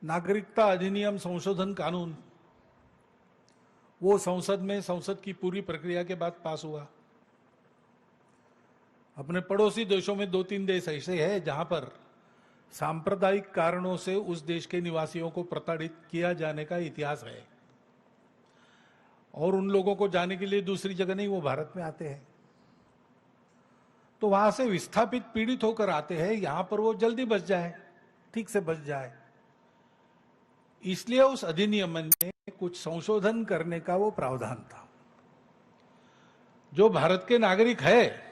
नागरिकता अधिनियम संशोधन कानून वो संसद में संसद की पूरी प्रक्रिया के बाद पास हुआ। अपने पड़ोसी देशों में 2-3 देश ऐसे हैं जहां पर सांप्रदायिक कारणों से उस देश के निवासियों को प्रताड़ित किया जाने का इतिहास है, और उन लोगों को जाने के लिए दूसरी जगह नहीं, वो भारत में आते हैं। तो वहां से विस्थापित पीड़ित होकर आते हैं, यहां पर वो जल्दी बच जाए, ठीक से बच जाए, इसलिए उस अधिनियम में कुछ संशोधन करने का वो प्रावधान था। जो भारत के नागरिक है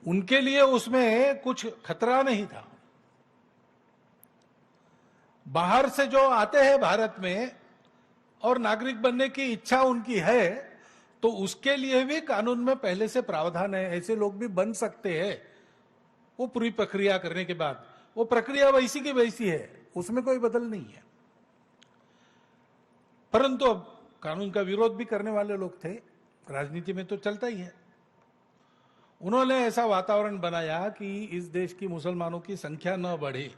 उनके लिए उसमें कुछ खतरा नहीं था। बाहर से जो आते हैं भारत में और नागरिक बनने की इच्छा उनकी है, तो उसके लिए भी कानून में पहले से प्रावधान है, ऐसे लोग भी बन सकते हैं वो पूरी प्रक्रिया करने के बाद। वो प्रक्रिया वैसी की वैसी है, उसमें कोई बदल नहीं है। परंतु अब कानून का विरोध भी करने वाले लोग थे, राजनीति में तो चलता ही है। उन्होंने ऐसा वातावरण बनाया कि इस देश की मुसलमानों की संख्या न बढ़े,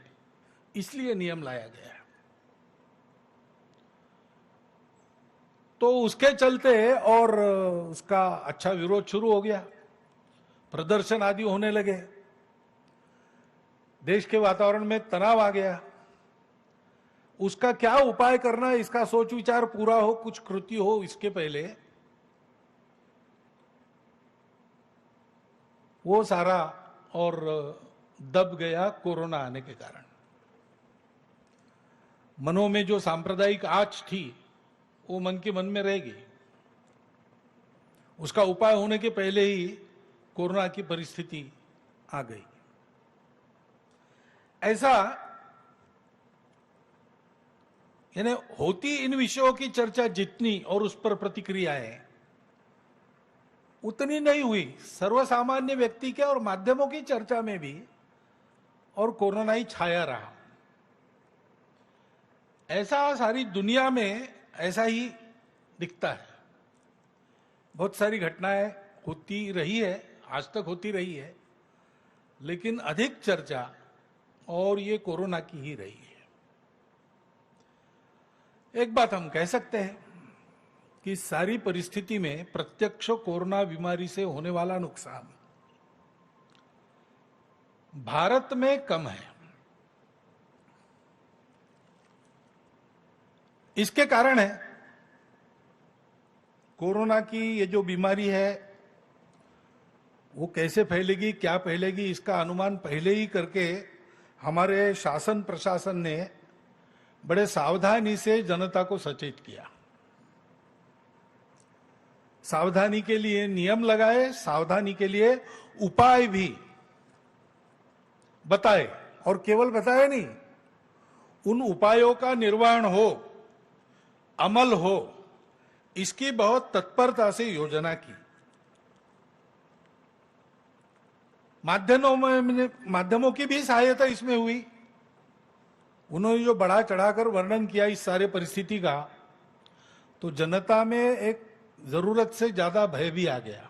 इसलिए नियम लाया गया। तो उसके चलते और उसका अच्छा विरोध शुरू हो गया, प्रदर्शन आदि होने लगे, देश के वातावरण में तनाव आ गया। उसका क्या उपाय करना, इसका सोच विचार पूरा हो, कुछ कृति हो, इसके पहले वो सारा और दब गया कोरोना आने के कारण। मनों में जो सांप्रदायिक आंच थी वो मन के मन में रहेगी। उसका उपाय होने के पहले ही कोरोना की परिस्थिति आ गई। ऐसा यानी होती इन विषयों की चर्चा जितनी और उस पर प्रतिक्रियाएं उतनी नहीं हुई सर्वसामान्य व्यक्ति के और माध्यमों की चर्चा में भी, और कोरोना ही छाया रहा। ऐसा सारी दुनिया में ऐसा ही दिखता है। बहुत सारी घटनाएं होती रही है, आज तक होती रही है, लेकिन अधिक चर्चा और ये कोरोना की ही रही है। एक बात हम कह सकते हैं कि सारी परिस्थिति में प्रत्यक्ष कोरोना बीमारी से होने वाला नुकसान भारत में कम है। इसके कारण है कोरोना की ये जो बीमारी है वो कैसे फैलेगी, क्या फैलेगी, इसका अनुमान पहले ही करके हमारे शासन प्रशासन ने बड़े सावधानी से जनता को सचेत किया। सावधानी के लिए नियम लगाए, सावधानी के लिए उपाय भी बताए, और केवल बताए नहीं, उन उपायों का निर्वहन हो, अमल हो, इसकी बहुत तत्परता से योजना की। माध्यमों की भी सहायता इसमें हुई। उन्होंने जो बढ़ा चढ़ाकर वर्णन किया इस सारे परिस्थिति का, तो जनता में एक जरूरत से ज्यादा भय भी आ गया।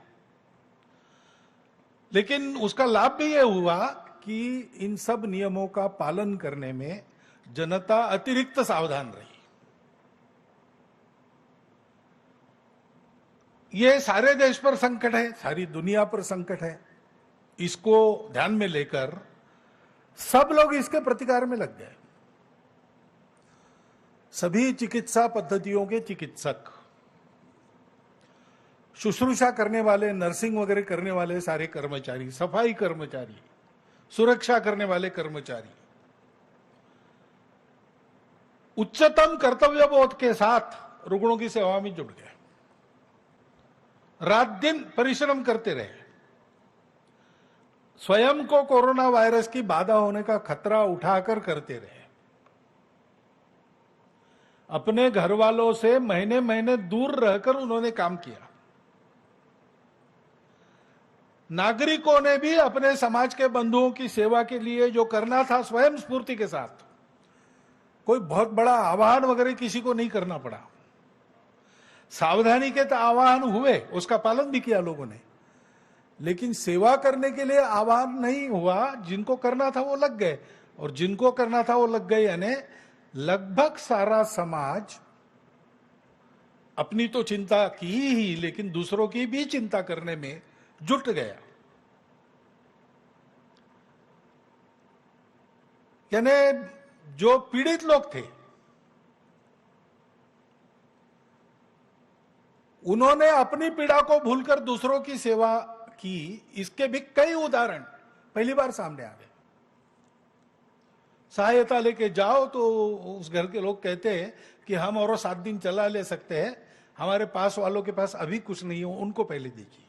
लेकिन उसका लाभ भी यह हुआ कि इन सब नियमों का पालन करने में जनता अतिरिक्त सावधान रही। ये सारे देश पर संकट है, सारी दुनिया पर संकट है। इसको ध्यान में लेकर सब लोग इसके प्रतिकार में लग गए। सभी चिकित्सा पद्धतियों के चिकित्सक, शुश्रूषा करने वाले, नर्सिंग वगैरह करने वाले सारे कर्मचारी, सफाई कर्मचारी, सुरक्षा करने वाले कर्मचारी उच्चतम कर्तव्य बोध के साथ रुग्णों की सेवा में जुट गए। रात दिन परिश्रम करते रहे। स्वयं को कोरोना वायरस की बाधा होने का खतरा उठाकर करते रहे। अपने घर वालों से महीने महीने दूर रहकर उन्होंने काम किया। नागरिकों ने भी अपने समाज के बंधुओं की सेवा के लिए जो करना था स्वयं स्फूर्ति के साथ, कोई बहुत बड़ा आह्वान वगैरह किसी को नहीं करना पड़ा। सावधानी के तो आह्वान हुए, उसका पालन भी किया लोगों ने, लेकिन सेवा करने के लिए आह्वान नहीं हुआ। जिनको करना था वो लग गए। और जिनको करना था वो लग गए, यानी लगभग सारा समाज अपनी तो चिंता की ही, लेकिन दूसरों की भी चिंता करने में जुट गया। यानी जो पीड़ित लोग थे उन्होंने अपनी पीड़ा को भूलकर दूसरों की सेवा की। इसके भी कई उदाहरण पहली बार सामने आ गए। सहायता लेके जाओ तो उस घर के लोग कहते हैं कि हम और 7 दिन चला ले सकते हैं, हमारे पास वालों के पास अभी कुछ नहीं हो, उनको पहले दीजिए।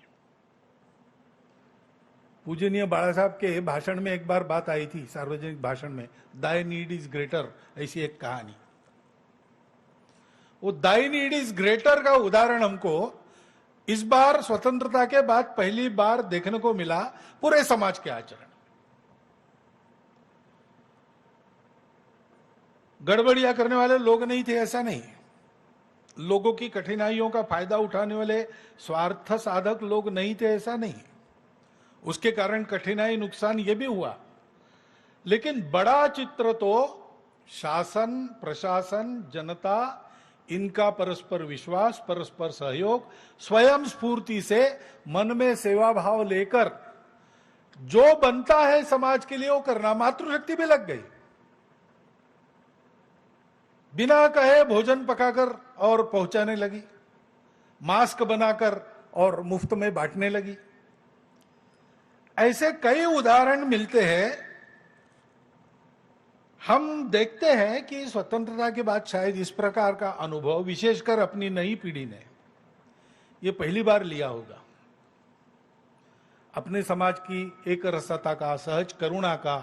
पूजनीय बाला साहब के भाषण में एक बार बात आई थी, सार्वजनिक भाषण में, दाई नीड इज ग्रेटर, ऐसी एक कहानी। वो दाई नीड इज ग्रेटर का उदाहरण हमको इस बार स्वतंत्रता के बाद पहली बार देखने को मिला पूरे समाज के आचरण। गड़बड़ियां करने वाले लोग नहीं थे, ऐसा नहीं। लोगों की कठिनाइयों का फायदा उठाने वाले स्वार्थ साधक लोग नहीं थे, ऐसा नहीं। उसके कारण कठिनाई, नुकसान ये भी हुआ, लेकिन बड़ा चित्र तो शासन, प्रशासन, जनता, इनका परस्पर विश्वास, परस्पर सहयोग, स्वयं स्फूर्ति से मन में सेवा भाव लेकर जो बनता है समाज के लिए वो करना। मातृशक्ति भी लग गई, बिना कहे भोजन पकाकर और पहुंचाने लगी, मास्क बनाकर और मुफ्त में बांटने लगी। ऐसे कई उदाहरण मिलते हैं। हम देखते हैं कि स्वतंत्रता के बाद शायद इस प्रकार का अनुभव विशेषकर अपनी नई पीढ़ी ने ये पहली बार लिया होगा। अपने समाज की एक रसता का, सहज करुणा का,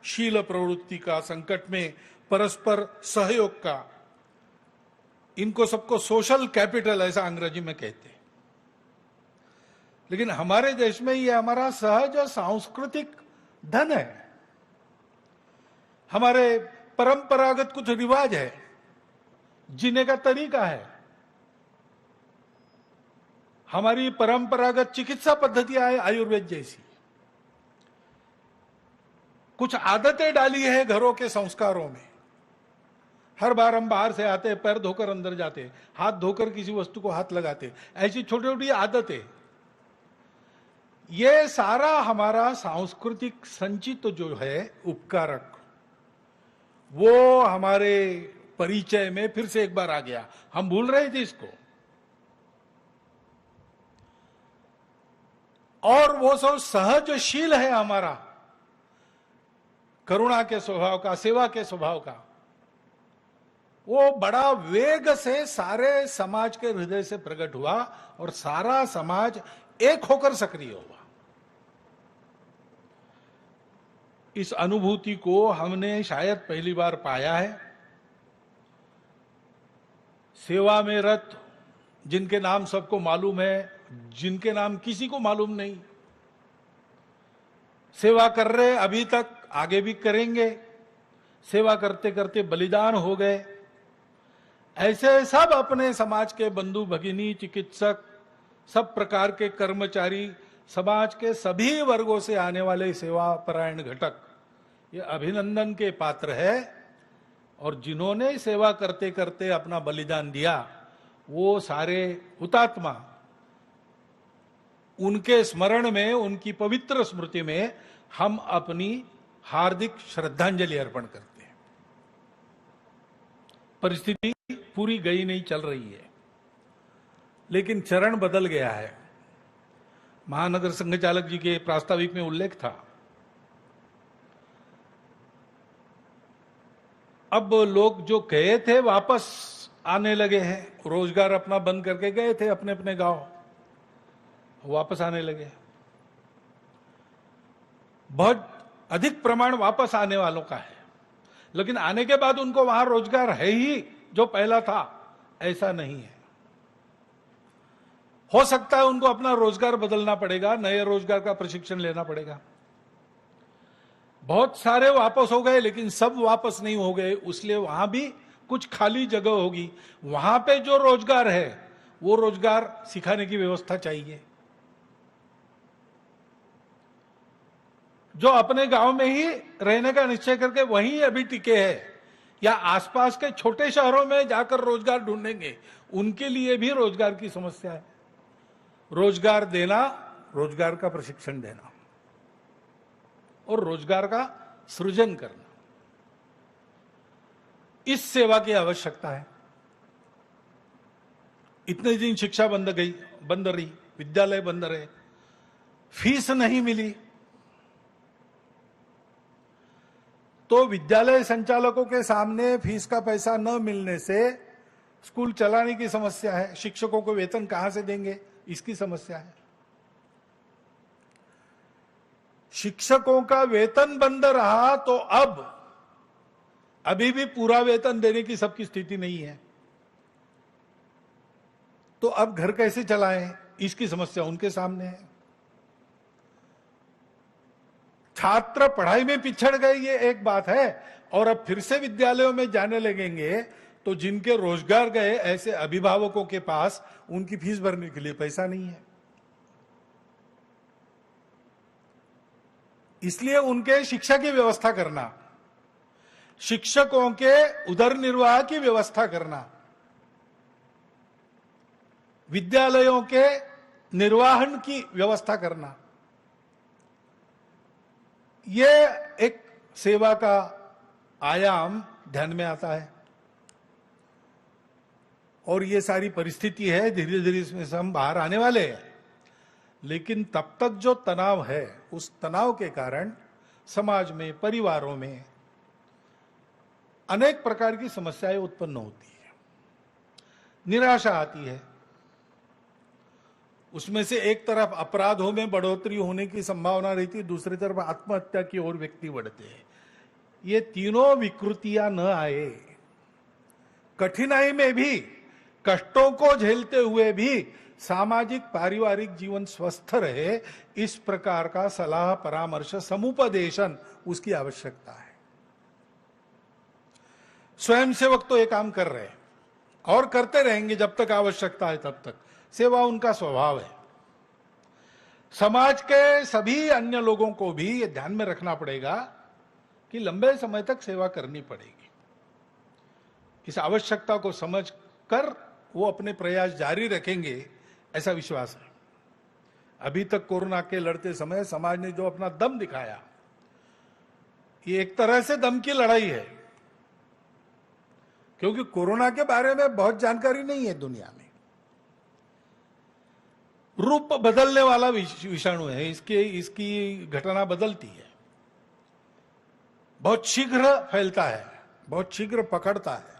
शील प्रवृत्ति का, संकट में परस्पर सहयोग का, इनको सबको सोशल कैपिटल ऐसा अंग्रेजी में कहते हैं। लेकिन हमारे देश में ये हमारा सहज और सांस्कृतिक धन है। हमारे परंपरागत कुछ रिवाज है, जीने का तरीका है, हमारी परंपरागत चिकित्सा पद्धतियां है आयुर्वेद जैसी, कुछ आदतें डाली है घरों के संस्कारों में। हर बार हम बाहर से आते, पैर धोकर अंदर जाते, हाथ धोकर किसी वस्तु को हाथ लगाते, ऐसी छोटी छोटी आदतें, ये सारा हमारा सांस्कृतिक संचित जो है उपकारक, वो हमारे परिचय में फिर से एक बार आ गया। हम भूल रहे थे इसको। और वो सब सहजशील है हमारा, करुणा के स्वभाव का, सेवा के स्वभाव का, वो बड़ा वेग से सारे समाज के हृदय से प्रकट हुआ और सारा समाज एक होकर सक्रिय हुआ। इस अनुभूति को हमने शायद पहली बार पाया है। सेवा में रत जिनके नाम सबको मालूम है, जिनके नाम किसी को मालूम नहीं, सेवा कर रहे अभी तक, आगे भी करेंगे, सेवा करते करते बलिदान हो गए, ऐसे सब अपने समाज के बंधु भगिनी, चिकित्सक, सब प्रकार के कर्मचारी, समाज के सभी वर्गों से आने वाले सेवा परायण घटक ये अभिनंदन के पात्र है। और जिन्होंने सेवा करते करते अपना बलिदान दिया, वो सारे हुतात्मा, उनके स्मरण में, उनकी पवित्र स्मृति में हम अपनी हार्दिक श्रद्धांजलि अर्पण करते हैं। परिस्थिति पूरी गई नहीं, चल रही है, लेकिन चरण बदल गया है। महानगर संघ चालक जी के प्रास्ताविक में उल्लेख था, अब लोग जो गए थे वापस आने लगे हैं। रोजगार अपना बंद करके गए थे अपने अपने गांव, वापस आने लगे। बहुत अधिक प्रमाण वापस आने वालों का है, लेकिन आने के बाद उनको वहां रोजगार है ही जो पहला था, ऐसा नहीं है। हो सकता है उनको अपना रोजगार बदलना पड़ेगा, नए रोजगार का प्रशिक्षण लेना पड़ेगा। बहुत सारे वापस हो गए, लेकिन सब वापस नहीं हो गए, इसलिए वहां भी कुछ खाली जगह होगी। वहां पे जो रोजगार है वो रोजगार सिखाने की व्यवस्था चाहिए। जो अपने गांव में ही रहने का निश्चय करके वहीं अभी टिके हैं या आसपास के छोटे शहरों में जाकर रोजगार ढूंढेंगे, उनके लिए भी रोजगार की समस्या है। रोजगार देना, रोजगार का प्रशिक्षण देना और रोजगार का सृजन करना, इस सेवा की आवश्यकता है। इतने दिन शिक्षा बंद रही, विद्यालय बंद रहे, फीस नहीं मिली, तो विद्यालय संचालकों के सामने फीस का पैसा न मिलने से स्कूल चलाने की समस्या है। शिक्षकों को वेतन कहां से देंगे, इसकी समस्या है। शिक्षकों का वेतन बंद रहा तो अभी भी पूरा वेतन देने की सबकी स्थिति नहीं है, तो अब घर कैसे चलाएं, इसकी समस्या उनके सामने है। छात्र पढ़ाई में पिछड़ गए, ये एक बात है, और अब फिर से विद्यालयों में जाने लगेंगे तो जिनके रोजगार गए ऐसे अभिभावकों के पास उनकी फीस भरने के लिए पैसा नहीं है, इसलिए उनके शिक्षा की व्यवस्था करना, शिक्षकों के उदर निर्वाह की व्यवस्था करना, विद्यालयों के निर्वहन की व्यवस्था करना, ये एक सेवा का आयाम ध्यान में आता है। और ये सारी परिस्थिति है, धीरे धीरे इसमें से हम बाहर आने वाले हैं, लेकिन तब तक जो तनाव है, उस तनाव के कारण समाज में, परिवारों में अनेक प्रकार की समस्याएं उत्पन्न होती है, निराशा आती है। उसमें से एक तरफ अपराधों में बढ़ोतरी होने की संभावना रहती है, दूसरी तरफ आत्महत्या की ओर व्यक्ति बढ़ते हैं। ये तीनों विकृतियां न आए, कठिनाई में भी, कष्टों को झेलते हुए भी सामाजिक पारिवारिक जीवन स्वस्थ रहे, इस प्रकार का सलाह परामर्श समुपदेशन उसकी आवश्यकता है। स्वयंसेवक तो ये काम कर रहे हैं और करते रहेंगे जब तक आवश्यकता है, तब तक सेवा उनका स्वभाव है। समाज के सभी अन्य लोगों को भी ये ध्यान में रखना पड़ेगा कि लंबे समय तक सेवा करनी पड़ेगी। इस आवश्यकता को समझकर वो अपने प्रयास जारी रखेंगे, ऐसा विश्वास है। अभी तक कोरोना के लड़ते समय समाज ने जो अपना दम दिखाया, ये एक तरह से दम की लड़ाई है, क्योंकि कोरोना के बारे में बहुत जानकारी नहीं है दुनिया में। रूप बदलने वाला विषाणु है, इसकी घटना बदलती है, बहुत शीघ्र फैलता है, बहुत शीघ्र पकड़ता है,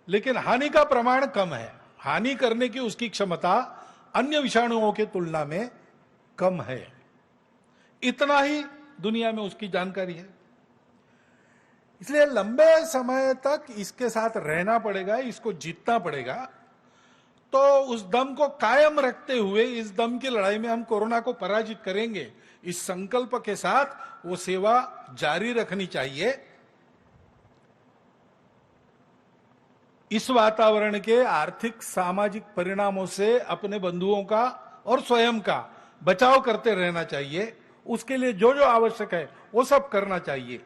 लेकिन हानि का प्रमाण कम है। हानि करने की उसकी क्षमता अन्य विषाणुओं के तुलना में कम है, इतना ही दुनिया में उसकी जानकारी है। इसलिए लंबे समय तक इसके साथ रहना पड़ेगा, इसको जीतना पड़ेगा। तो उस दम को कायम रखते हुए इस दम की लड़ाई में हम कोरोना को पराजित करेंगे, इस संकल्प के साथ वो सेवा जारी रखनी चाहिए। इस वातावरण के आर्थिक सामाजिक परिणामों से अपने बंधुओं का और स्वयं का बचाव करते रहना चाहिए। उसके लिए जो जो आवश्यक है वो सब करना चाहिए।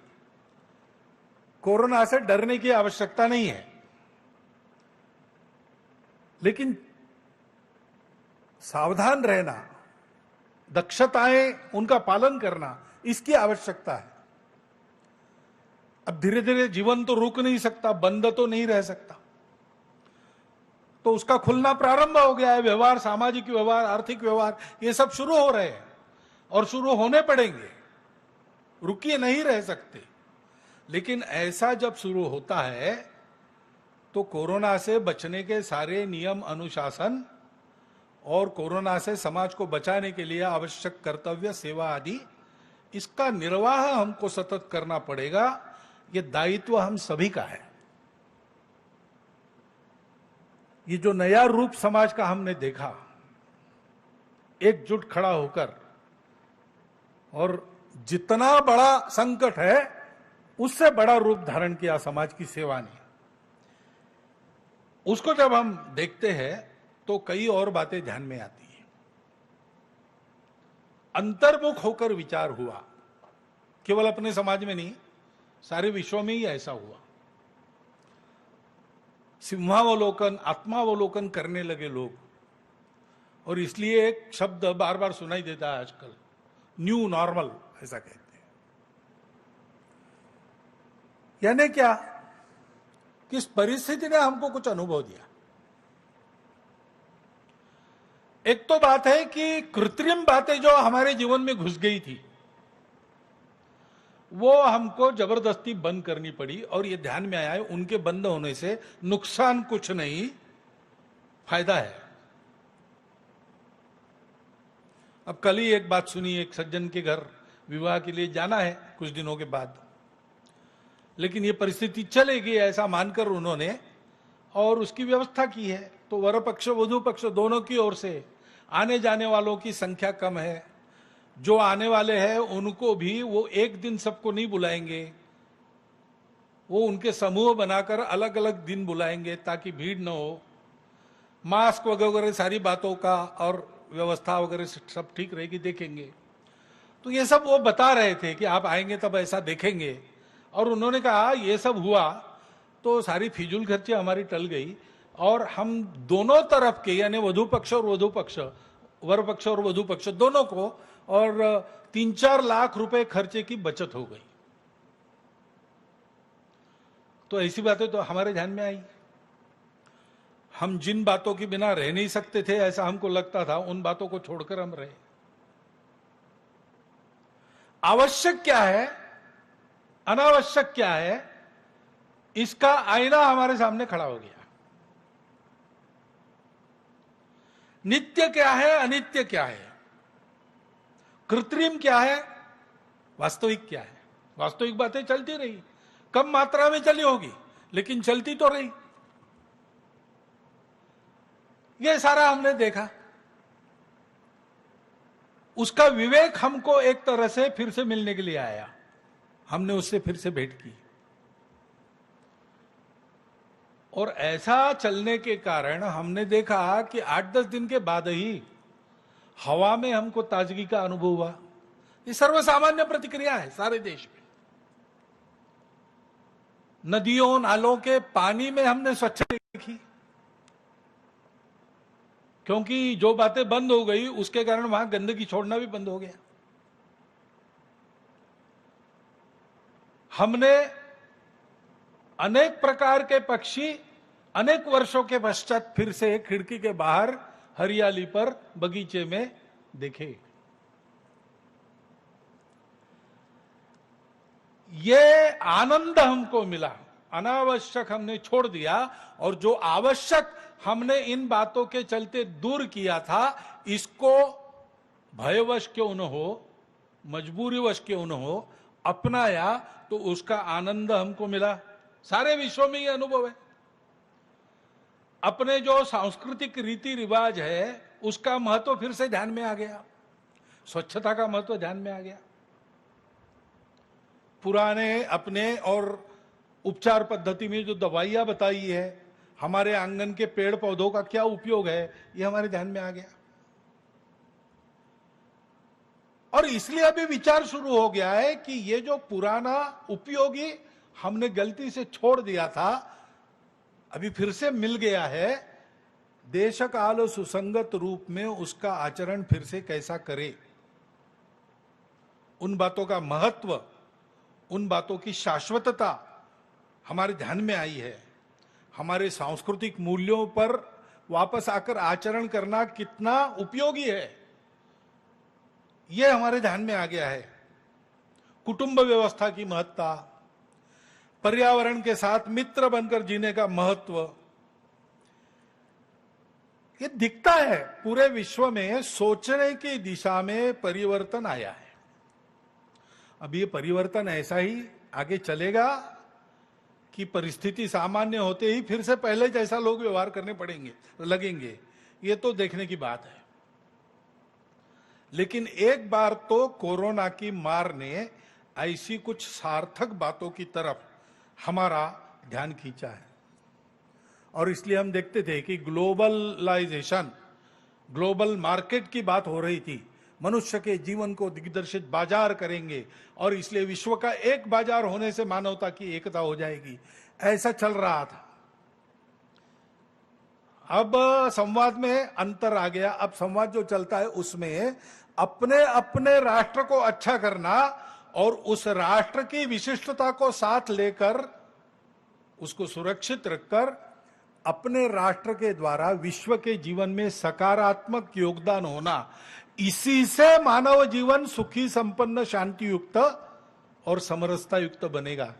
कोरोना से डरने की आवश्यकता नहीं है, लेकिन सावधान रहना, दक्षताएं उनका पालन करना, इसकी आवश्यकता है। अब धीरे धीरे जीवन तो रुक नहीं सकता, बंद तो नहीं रह सकता, तो उसका खुलना प्रारंभ हो गया है। व्यवहार, सामाजिक व्यवहार, आर्थिक व्यवहार, ये सब शुरू हो रहे हैं और शुरू होने पड़ेंगे, रुकिए नहीं रह सकते। लेकिन ऐसा जब शुरू होता है तो कोरोना से बचने के सारे नियम अनुशासन और कोरोना से समाज को बचाने के लिए आवश्यक कर्तव्य, सेवा आदि, इसका निर्वाह हमको सतत करना पड़ेगा। ये दायित्व हम सभी का है। ये जो नया रूप समाज का हमने देखा, एकजुट खड़ा होकर, और जितना बड़ा संकट है उससे बड़ा रूप धारण किया समाज की सेवा ने, उसको जब हम देखते हैं तो कई और बातें ध्यान में आती हैं। अंतर्मुख होकर विचार हुआ केवल अपने समाज में नहीं, सारे विश्व में ही ऐसा हुआ। सिंहावलोकन, आत्मावलोकन करने लगे लोग, और इसलिए एक शब्द बार बार सुनाई देता है आजकल, न्यू नॉर्मल, ऐसा कहते हैं। यानी क्या, किस परिस्थिति ने हमको कुछ अनुभव दिया। एक तो बात है कि कृत्रिम बातें जो हमारे जीवन में घुस गई थी, वो हमको जबरदस्ती बंद करनी पड़ी, और ये ध्यान में आया है उनके बंद होने से नुकसान कुछ नहीं, फायदा है। अब कल ही एक बात सुनी, एक सज्जन के घर विवाह के लिए जाना है कुछ दिनों के बाद, लेकिन ये परिस्थिति चलेगी ऐसा मानकर उन्होंने और उसकी व्यवस्था की है। तो वर पक्ष वधू पक्ष दोनों की ओर से आने जाने वालों की संख्या कम है। जो आने वाले हैं उनको भी वो एक दिन सबको नहीं बुलाएंगे, वो उनके समूह बनाकर अलग अलग दिन बुलाएंगे ताकि भीड़ न हो। मास्क वगैरह सारी बातों का और व्यवस्था वगैरह सब ठीक रहेगी, देखेंगे। तो ये सब वो बता रहे थे कि आप आएंगे तब ऐसा देखेंगे। और उन्होंने कहा ये सब हुआ तो सारी फिजूल खर्ची हमारी टल गई, और हम दोनों तरफ के यानी वधू पक्ष और वधू पक्ष, वर पक्ष और वधू पक्ष दोनों को, और 3-4 लाख रुपए खर्चे की बचत हो गई। तो ऐसी बातें तो हमारे ध्यान में आई। हम जिन बातों के बिना रह नहीं सकते थे ऐसा हमको लगता था, उन बातों को छोड़कर हम रहे। आवश्यक क्या है, अनावश्यक क्या है, इसका आईना हमारे सामने खड़ा हो गया। नित्य क्या है, अनित्य क्या है, कृत्रिम क्या है, वास्तविक क्या है। वास्तविक बातें चलती रही, कम मात्रा में चली होगी लेकिन चलती तो रही। ये सारा हमने देखा, उसका विवेक हमको एक तरह से फिर से मिलने के लिए आया, हमने उससे फिर से भेंट की। और ऐसा चलने के कारण हमने देखा कि 8-10 दिन के बाद ही हवा में हमको ताजगी का अनुभव हुआ। ये सर्वसामान्य प्रतिक्रिया है सारे देश में। नदियों नालों के पानी में हमने स्वच्छता देखी, क्योंकि जो बातें बंद हो गई उसके कारण वहां गंदगी छोड़ना भी बंद हो गया। हमने अनेक प्रकार के पक्षी अनेक वर्षों के पश्चात फिर से खिड़की के बाहर हरियाली पर बगीचे में देखे। ये आनंद हमको मिला, अनावश्यक हमने छोड़ दिया, और जो आवश्यक हमने इन बातों के चलते दूर किया था, इसको भयवश क्यों न हो, मजबूरीवश क्यों न हो, अपनाया तो उसका आनंद हमको मिला। सारे विश्व में ये अनुभव है। अपने जो सांस्कृतिक रीति रिवाज है उसका महत्व फिर से ध्यान में आ गया, स्वच्छता का महत्व ध्यान में आ गया। पुराने अपने और उपचार पद्धति में जो दवाइयां बताई है, हमारे आंगन के पेड़ पौधों का क्या उपयोग है, ये हमारे ध्यान में आ गया। और इसलिए अभी विचार शुरू हो गया है कि ये जो पुराना उपयोगी हमने गलती से छोड़ दिया था, अभी फिर से मिल गया है। देश काल सुसंगत रूप में उसका आचरण फिर से कैसा करे, उन बातों का महत्व, उन बातों की शाश्वतता हमारे ध्यान में आई है। हमारे सांस्कृतिक मूल्यों पर वापस आकर आचरण करना कितना उपयोगी है, यह हमारे ध्यान में आ गया है। कुटुंब व्यवस्था की महत्ता, पर्यावरण के साथ मित्र बनकर जीने का महत्व, ये दिखता है पूरे विश्व में। सोचने की दिशा में परिवर्तन आया है। अब ये परिवर्तन ऐसा ही आगे चलेगा कि परिस्थिति सामान्य होते ही फिर से पहले जैसा लोग व्यवहार करने पड़ेंगे, लगेंगे, ये तो देखने की बात है। लेकिन एक बार तो कोरोना की मार ने ऐसी कुछ सार्थक बातों की तरफ हमारा ध्यान खींचा है। और इसलिए हम देखते थे कि ग्लोबलाइजेशन, ग्लोबल मार्केट की बात हो रही थी, मनुष्य के जीवन को दिग्दर्शित बाजार करेंगे और इसलिए विश्व का एक बाजार होने से मानवता की एकता हो जाएगी, ऐसा चल रहा था। अब संवाद में अंतर आ गया। अब संवाद जो चलता है उसमें अपने अपने राष्ट्र को अच्छा करना और उस राष्ट्र की विशिष्टता को साथ लेकर उसको सुरक्षित रखकर अपने राष्ट्र के द्वारा विश्व के जीवन में सकारात्मक योगदान होना, इसी से मानव जीवन सुखी, संपन्न, शांति युक्त और समरसता युक्त बनेगा।